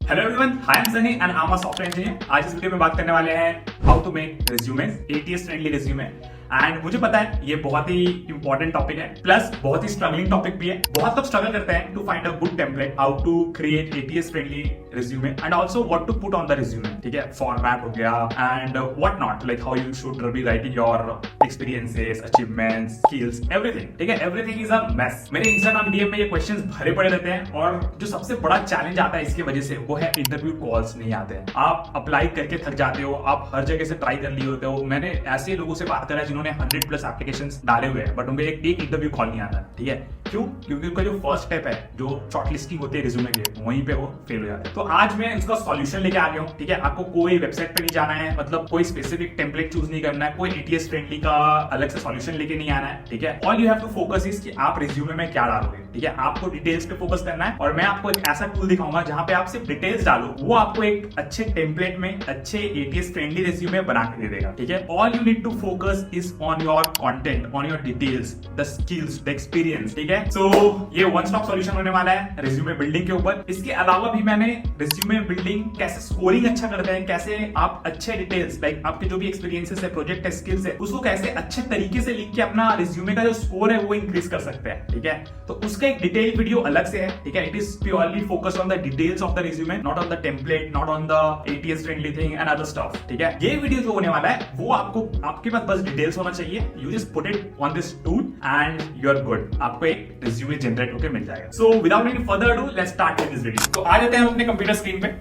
Hello everyone, I am Sunny and I am a software engineer. आज इस video में बात करने वाले हैं how to make resumes, ATS friendly resume. And मुझे पता है ये बहुत ही इंपॉर्टेंट टॉपिक है, प्लस बहुत ही स्ट्रगलिंग टॉपिक भी है। बहुत लोग स्ट्रगल करते हैं to find a good template how to create ATS friendly resume and also what to put on the resume. ठीक है, फॉर्मेट हो गया and what not, like how you should be writing your experiences, achievements, skills, everything. ठीक है, everything is a mess. मेरे Instagram DM में ये questions भरे पड़े रहते हैं और जो सबसे बड़ा चैलेंज आता है इसकी वजह से वो है इंटरव्यू कॉल्स नहीं आते हैं। आप अप्लाई करके थक जाते हो, आप हर जगह से ट्राई कर लिए होते हो। मैंने ऐसे लोगों से बात करा जिन्होंने 100+ एप्लीकेशंस डाले हुए हैं बट उनको एक इंटरव्यू कॉल नहीं आता। ठीक है, क्यों? क्योंकि उनका जो फर्स्ट स्टेप है, जो शॉर्टलिस्टिंग होती है रिज्यूमे के, वहीं पे वो फेल हो जाते हैं। तो आज मैं इसका सॉल्यूशन लेके आ गया हूँ। ठीक है, आपको कोई वेबसाइट पे नहीं जाना है, मतलब कोई स्पेसिफिक टेम्पलेट चूज नहीं करना है, कोई एटीएस फ्रेंडली का अलग से सॉल्यूशन लेके नहीं आना है। ठीक है, all you have to focus is कि आप रिज्यूमे में क्या डालोगे। ठीक है, आपको डिटेल्स पे फोकस करना है और मैं आपको एक ऐसा टूल दिखाऊंगा जहां पे आप सिर्फ डिटेल्स डालो, वो आपको एक अच्छे टेम्पलेट में अच्छे एटीएस फ्रेंडली रिज्यूमे बना के दे देगा। ठीक है, all you need to focus is on your content, on your details, the skills, the experience. ठीक है, सो ये वन स्टॉप सॉल्यूशन होने वाला है रिज्यूमे बिल्डिंग के ऊपर। इसके अलावा भी मैंने रिज्यूमे बिल्डिंग कैसे स्कोरिंग अच्छा करते हैं, कैसे आप अच्छे डिटेल्स लाइक आपके जो भी एक्सपीरियंसेस है, प्रोजेक्ट है, स्किल्स है, उसको कैसे अच्छे तरीके से लिख के अपना रिज्यूमे का जो स्कोर है वो इंक्रीज कर सकते हैं। ठीक है, तो उसका एक डिटेल वीडियो अलग से है। ठीक है, it is purely focused on the details of the resume, not on the template, not on the ATS friendly thing and other stuff. ठीक है, ये वीडियो जो होने वाला है वो आपको, आपके पास बस डिटेल्स होना चाहिए। You just put it on this tool and you are good, आपको एक रिज्यूमे जनरेट होकर मिल जाएगा। So without any further ado let's start with this video. तो आ जाते हैं हम अपने कंप्यूटर स्क्रीन पे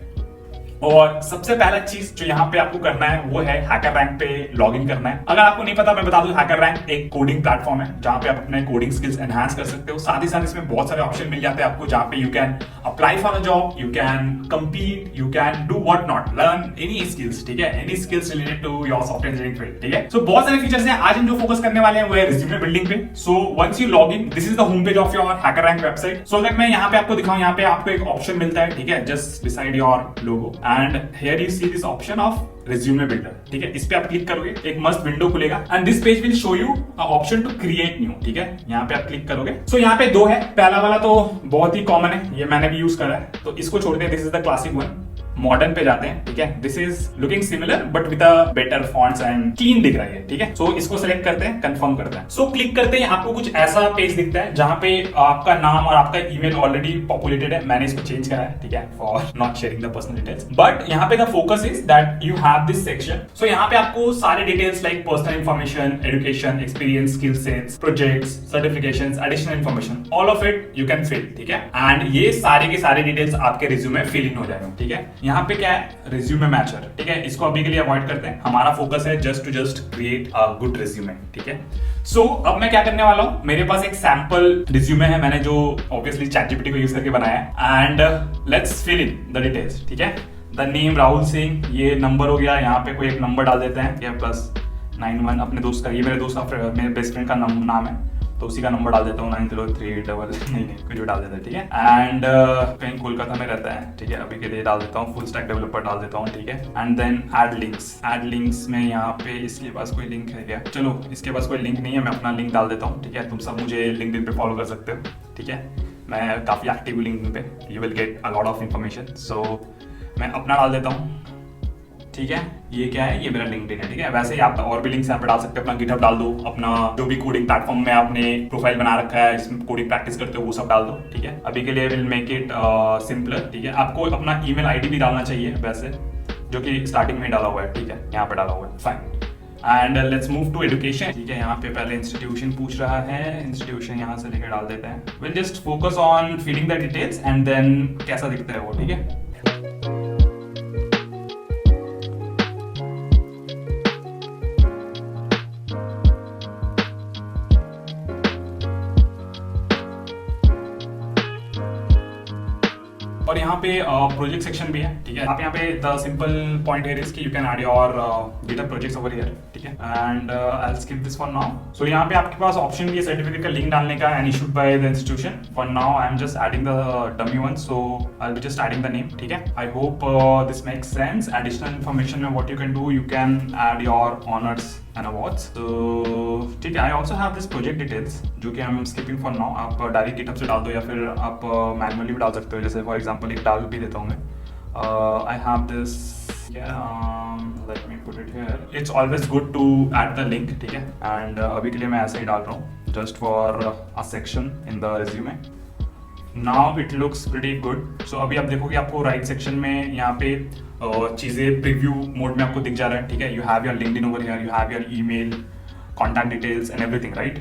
और सबसे पहला चीज जो यहाँ पे आपको करना है वो है हैकर रैंक पे लॉगिन करना है। अगर आपको नहीं पता मैं बता दूं, हैकर रैंक एक कोडिंग प्लेटफॉर्म है जहाँ पे आप अपने कोडिंग स्किल्स एनहांस कर सकते हो। साथ ही साथ इसमें बहुत सारे ऑप्शन मिल जाते हैं आपको, जहाँ पे you can apply for a job, you can compete, you can do what not, learn any skills. ठीक है, any skills related to your software engineering field. ठीक है, सो बहुत सारे फीचर्स हैं। आज हम जो फोकस करने वाले हैं वो है रिज्यूमे बिल्डिंग पे। So once you log in, this is the home page of your HackerRank website. So अगर मैं यहाँ पे आपको दिखाऊं, यहाँ पे आपको एक ऑप्शन मिलता है, ठीक है, just beside your logo and here see this option of resume builder। ठीक है, इस पे आप क्लिक करोगे, एक मस्त विंडो खुलेगा and this page will show you a option to create new. ठीक है, यहाँ पे आप क्लिक करोगे। सो यहाँ पे दो है, पहला वाला तो बहुत ही कॉमन है, ये मैंने भी यूज करा है, तो इसको छोड़ दें। This is the classic one. Modern पे जाते हैं। ठीक है, this is looking similar but with a better fonts and clean दिख रहा है। ठीक है, सो इसको सेलेक्ट करते हैं, कंफर्म करते हैं। सो क्लिक करते हैं, आपको कुछ ऐसा पेज दिखता है जहां पे आपका नाम और आपका ईमेल ऑलरेडी पॉपुलेटेड है। मैंने इसको चेंज करा है, ठीक है, for not sharing the personal details, but यहाँ पे the focus is that you have this section. So यहाँ पे आपको सारे details like personal information, education, experience, skill sets, projects, certifications, additional information, all of it you can fill. ठीक है, and ये सारे के सारे डिटेल्स आपके रिज्यूमे फिल इन हो जाएंगे। ठीक है, यहाँ पे क्या है, रिज्यूमे मैचर। ठीक है, इसको अभी के लिए अवॉइड करते हैं, हमारा फोकस है just create a good resume. ठीक है, सो अब मैं क्या करने वाला हूं, मेरे पास एक सैंपल रिज्यूमे है, मैंने जो ऑब्वियसली चैटजीपीटी को यूज करके बनाया है and let's fill in the details. ठीक है, द नेम राहुल सिंह, ये नंबर हो गया, यहाँ पे कोई एक नंबर डाल देते हैं, +91 अपने दोस्त का, ये मेरे दोस्त का, मेरे बेस्ट फ्रेंड का नाम है, तो उसी का नंबर डाल देता हूँ, 903 नहीं कुछ भी डाल देता है। ठीक है, एंड कहीं कोलकाता में रहता है। ठीक है, अभी के लिए डाल देता हूँ फुल स्टैक डेवलपर डाल देता हूँ। ठीक है, एंड देन ऐड लिंक्स में यहाँ पे इसके पास कोई लिंक है क्या? चलो, इसके पास कोई लिंक नहीं है, मैं अपना लिंक डाल देता हूँ। ठीक है, तुम सब मुझे लिंक्डइन पे फॉलो कर सकते हो। ठीक है, मैं काफ़ी एक्टिव हूँ लिंक्डइन पे, you will get a lot of information. So मैं अपना डाल देता हूँ। ठीक है, ये क्या है, ये मेरा लिंक्डइन है। ठीक है, वैसे ही आप और भी लिंक्स यहाँ पे डाल सकते हो, अपना गिटहब डाल दो, अपना जो भी कोडिंग प्लेटफॉर्म में आपने प्रोफाइल बना रखा है, इसमें कोडिंग प्रैक्टिस करते हो, वो सब डाल दो। ठीक है, अभी के लिए विल मेक इट सिंपलर। ठीक है, आपको अपना ईमेल आईडी भी डालना चाहिए वैसे, जो कि स्टार्टिंग में डाला हुआ है। ठीक है, यहाँ पे डाला हुआ है, fine. And let's move to education. ठीक है, यहाँ पे पहले इंस्टीट्यूशन पूछ रहा है, इंस्टीट्यूशन यहाँ से लेकर डाल देते हैं। Will just focus on filling the details and then कैसा दिखता है वो। ठीक है, और यहाँ पे प्रोजेक्ट सेक्शन भी है। ठीक है, आप यहाँ पे the simple point here is कि you can add your GitHub projects over here. ठीक है, and I will skip this for now. So यहाँ पे आपके पास ऑप्शन भी है सर्टिफिकेट का लिंक डालने का and issued by the institution. For now I am just adding the dummy one, so I will be just adding the name. ठीक है, I hope this makes sense. Additional information में what you can do, you can add your honours and awards. तो ठीक है, I also have this project details जो कि I am skipping for now. आप direct GitHub से डाल दो या फिर आप मैनुअली भी डाल सकते हो, जैसे फॉर एग्जाम्पल एक डाल भी देता हूँ मैं। I have this, let me put it here. It's always good to add the link, ठीक है, and अभी के लिए मैं ऐसे ही डाल रहा हूँ just for a section in the resume. Now it looks pretty good. So अभी आप देखोगे आपको राइट सेक्शन में यहाँ पे चीज़ें प्रीव्यू मोड में आपको दिख जा रहा है, ठीक है. You have your LinkedIn over here, you have your email, contact details and everything, right?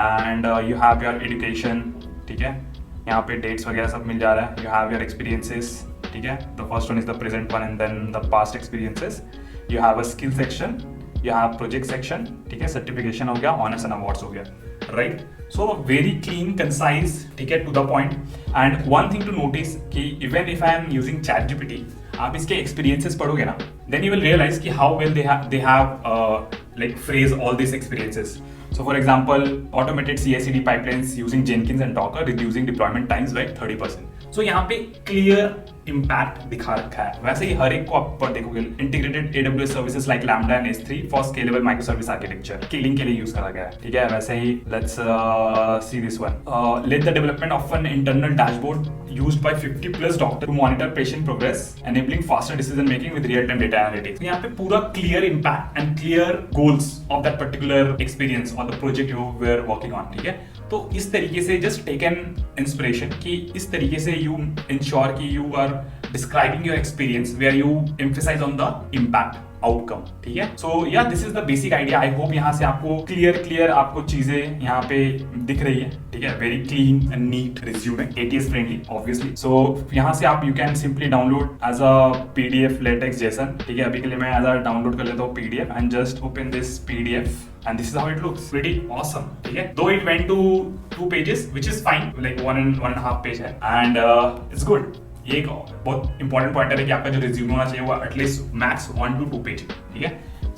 And you have your education, ठीक है. यहाँ पे डेट्स वगैरह सब मिल जा रहा है. You have your experiences, ठीक है. The first one is the present one and then the past experiences. You have a skill section, you have project section, ठीक है. सर्टिफिकेशन हो गया, ऑनर्स एंड अवार्ड्स हो गया, right. So very clean, concise, ठीक है, to the point. And one thing to notice कि even if I am using ChatGPT, आप इसके एक्सपीरियंसेस पढ़ोगे ना, देन यू विल रियलाइज कि how well they have like phrase all these experiences. So for example, automated CI/CD pipelines using Jenkins and Docker, reducing deployment times by 30%. So यहाँ पे clear impact दिखा रखा है. वैसे ही हर एक को आप पर देखोगे integrated AWS services like Lambda and S3 for scalable microservice architecture scaling के लिए यूज करा गया है, ठीक है. वैसे ही let's see this one. Let the development of an internal dashboard used by 50+ doctors to monitor patient progress, enabling faster decision making with real-time data analytics. यहाँ पे पूरा clear impact and clear goals of that particular experience or the project you were working on, ठीक है. तो इस तरीके से just take an inspiration कि इस तरीके से you ensure कि you are describing your experience where you emphasize on the impact outcome, ठीक है. So yeah, this is the basic idea. I hope यहाँ से आपको clear आपको चीजें यहाँ पे दिख रही है, ठीक है. Very clean and neat resume, ATS friendly obviously. So यहाँ से आप you can simply download as a PDF LaTeX JSON, ठीक है. अभी के लिए मैं as a download कर लेता हूँ PDF and just open this PDF and this is how it looks. Pretty awesome, ठीक है. Though it went to 2 pages, which is fine, like 1.5 page है and it's good. ये एक बहुत इंपॉर्टेंट पॉइंटर है कि आपका जो रिज्यूम होना चाहिए वो एटलीस्ट मैक्स 1 to 2 पेज, ठीक है.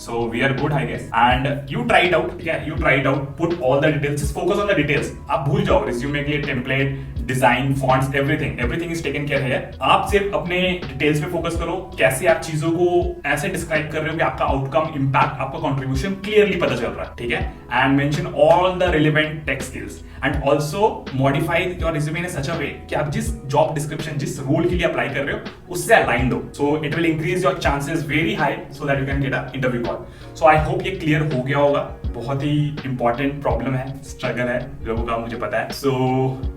So we are good, I guess. And you try it out, ठीक है. You try it out. Put all the details. Just focus on the details. आप भूल जाओ रिज्यूमे के template, design, fonts, everything is taken care है. आप सिर्फ अपने डिटेल्स पे फोकस करो. कैसे आप चीजों को ऐसे डिस्क्राइब कर रहे हो कि आपका आउटकम, इम्पैक्ट, आपका कंट्रीब्यूशन क्लियरली पता चल रहा है, ठीक है. And mention all the relevant tech skills and also modify your resume in such a way कि आप जिस जॉब डिस्क्रिप्शन, जिस रोल के लिए अप्लाई कर रहे हो उससे अलाइंड हो. So it will increase your chances very high so that you can get a interview call. So I hope ये क्लियर हो गया होगा. बहुत ही इंपॉर्टेंट प्रॉब्लम है, स्ट्रगल है लोगों का, मुझे पता है. सो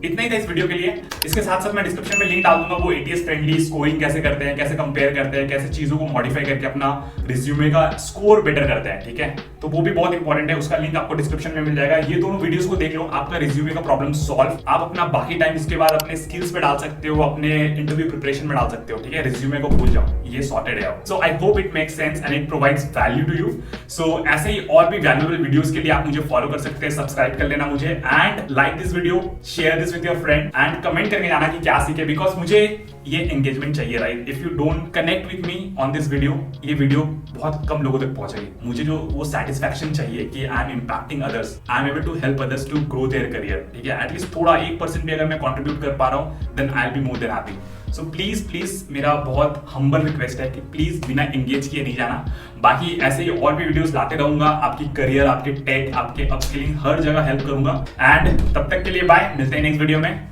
इतना ही था इस वीडियो के लिए. इसके साथ साथ मैं डिस्क्रिप्शन में लिंक डाल दूंगा वो ATS फ्रेंडली स्कोरिंग कैसे करते हैं, कैसे कंपेयर करते हैं, कैसे चीजों को मॉडिफाई करके अपना रिज्यूमे का स्कोर बेटर करते हैं, ठीक है. तो वो भी बहुत इंपॉर्टेंट है. उसका लिंक आपको डिस्क्रिप्शन में मिल जाएगा. ये दोनों वीडियोस को देख लो, आपका रिज्यूमे का प्रॉब्लम सॉल्व. आप अपना बाकी टाइम इसके बाद अपने स्किल्स पे डाल सकते हो, अपने इंटरव्यू प्रिपरेशन में डाल सकते हो, ठीक है. रिज्यूमे को भूल जाओ, ये सॉर्टेड है. So I hope it makes sense and it provides value to you. So ऐसे ही और भी वैल्यूएबल वीडियोस के लिए आप मुझे फॉलो कर सकते हैं, सब्सक्राइब कर लेना मुझे and like this video, share this with your friend and comment करके जाना कि क्या सीखे, बिकॉज मुझे ये एंगेजमेंट चाहिए, right. If you don't connect with me on this video, ये वीडियो बहुत कम लोगों तक पहुंचेगी. मुझे जो वो सेटिस्फैक्शन चाहिए कि I am impacting others, I am able to help others to grow their career, ठीक है. एटलीस्ट थोड़ा 1% भी अगर मैं कंट्रीब्यूट कर पा रहा हूं then I will be more than happy. So please मेरा बहुत हम्बल रिक्वेस्ट है कि प्लीज बिना एंगेज किए नहीं जाना. बाकी ऐसे ही और भी वीडियोस लाते रहूंगा. आपकी करियर, आपके टेक, आपके अपस्किलिंग हर जगह हेल्प करूंगा. एंड तब तक के लिए बाय. मिलते हैं नेक्स्ट वीडियो में.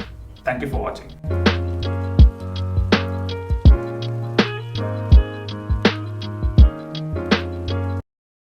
Thank you for watching.